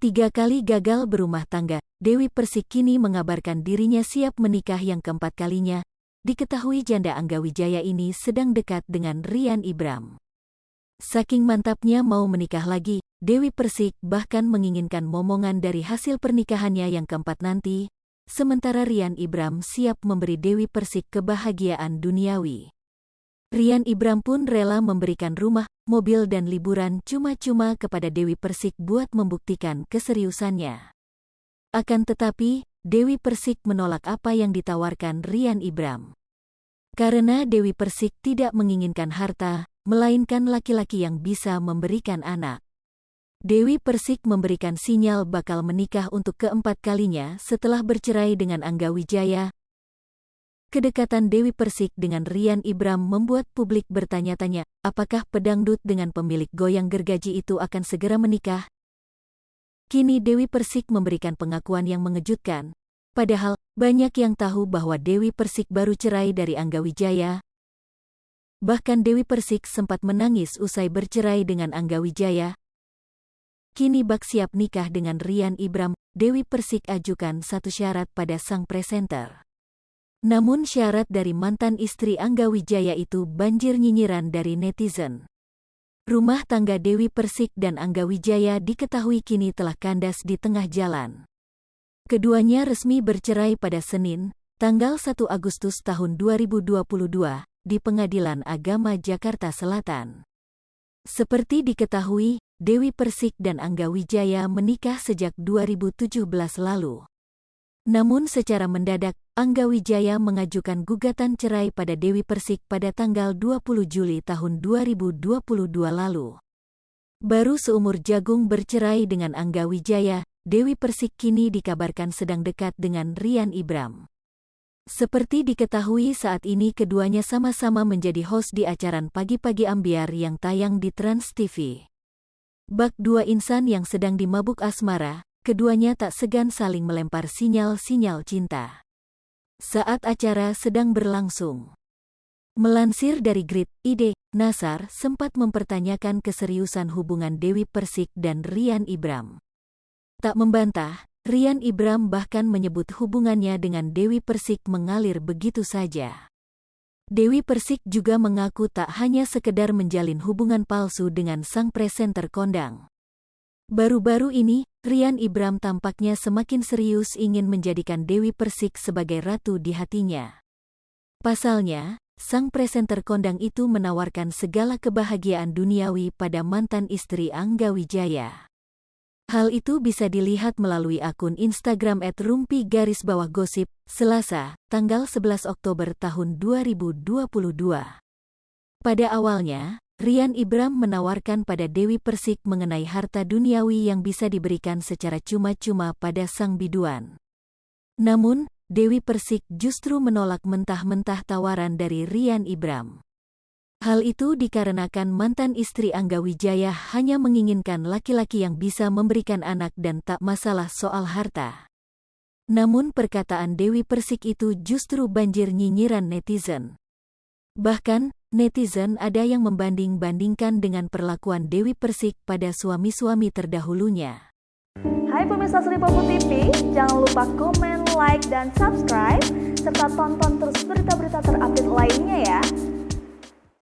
3 kali gagal berumah tangga, Dewi Persik kini mengabarkan dirinya siap menikah yang keempat kalinya. Diketahui janda Angga Wijaya ini sedang dekat dengan Rian Ibram. Saking mantapnya mau menikah lagi, Dewi Persik bahkan menginginkan momongan dari hasil pernikahannya yang keempat nanti. Sementara Rian Ibram siap memberi Dewi Persik kebahagiaan duniawi. Rian Ibram pun rela memberikan rumah, mobil dan liburan cuma-cuma kepada Dewi Persik buat membuktikan keseriusannya. Akan tetapi, Dewi Persik menolak apa yang ditawarkan Rian Ibram. Karena Dewi Persik tidak menginginkan harta, melainkan laki-laki yang bisa memberikan anak. Dewi Persik memberikan sinyal bakal menikah untuk keempat kalinya setelah bercerai dengan Angga Wijaya. Kedekatan Dewi Persik dengan Rian Ibram membuat publik bertanya-tanya, apakah pedangdut dengan pemilik goyang gergaji itu akan segera menikah? Kini Dewi Persik memberikan pengakuan yang mengejutkan. Padahal, banyak yang tahu bahwa Dewi Persik baru cerai dari Angga Wijaya. Bahkan Dewi Persik sempat menangis usai bercerai dengan Angga Wijaya. Kini bak siap nikah dengan Rian Ibram, Dewi Persik ajukan satu syarat pada sang presenter. Namun syarat dari mantan istri Angga Wijaya itu banjir nyinyiran dari netizen. Rumah tangga Dewi Persik dan Angga Wijaya diketahui kini telah kandas di tengah jalan. Keduanya resmi bercerai pada Senin, tanggal 1 Agustus tahun 2022, di Pengadilan Agama Jakarta Selatan. Seperti diketahui, Dewi Persik dan Angga Wijaya menikah sejak 2017 lalu. Namun secara mendadak, Angga Wijaya mengajukan gugatan cerai pada Dewi Persik pada tanggal 20 Juli tahun 2022 lalu. Baru seumur jagung bercerai dengan Angga Wijaya, Dewi Persik kini dikabarkan sedang dekat dengan Rian Ibram. Seperti diketahui saat ini keduanya sama-sama menjadi host di acara Pagi-Pagi Ambyar yang tayang di Trans TV. Bak dua insan yang sedang dimabuk asmara, keduanya tak segan saling melempar sinyal-sinyal cinta saat acara sedang berlangsung. Melansir dari Grid.id, Nasar sempat mempertanyakan keseriusan hubungan Dewi Persik dan Rian Ibram. Tak membantah, Rian Ibram bahkan menyebut hubungannya dengan Dewi Persik mengalir begitu saja. Dewi Persik juga mengaku tak hanya sekedar menjalin hubungan palsu dengan sang presenter kondang. Baru-baru ini, Rian Ibram tampaknya semakin serius ingin menjadikan Dewi Persik sebagai ratu di hatinya. Pasalnya, sang presenter kondang itu menawarkan segala kebahagiaan duniawi pada mantan istri Angga Wijaya. Hal itu bisa dilihat melalui akun Instagram @rumpi_gosip, Selasa, tanggal 11 Oktober tahun 2022. Pada awalnya, Rian Ibram menawarkan pada Dewi Persik mengenai harta duniawi yang bisa diberikan secara cuma-cuma pada sang biduan. Namun, Dewi Persik justru menolak mentah-mentah tawaran dari Rian Ibram. Hal itu dikarenakan mantan istri Angga Wijaya hanya menginginkan laki-laki yang bisa memberikan anak dan tak masalah soal harta. Namun perkataan Dewi Persik itu justru banjir nyinyiran netizen. Bahkan, netizen ada yang membanding-bandingkan dengan perlakuan Dewi Persik pada suami-suami terdahulunya. Hai pemirsa Sri Popo TV, jangan lupa komen, like, dan subscribe, serta tonton terus berita-berita terupdate lainnya ya.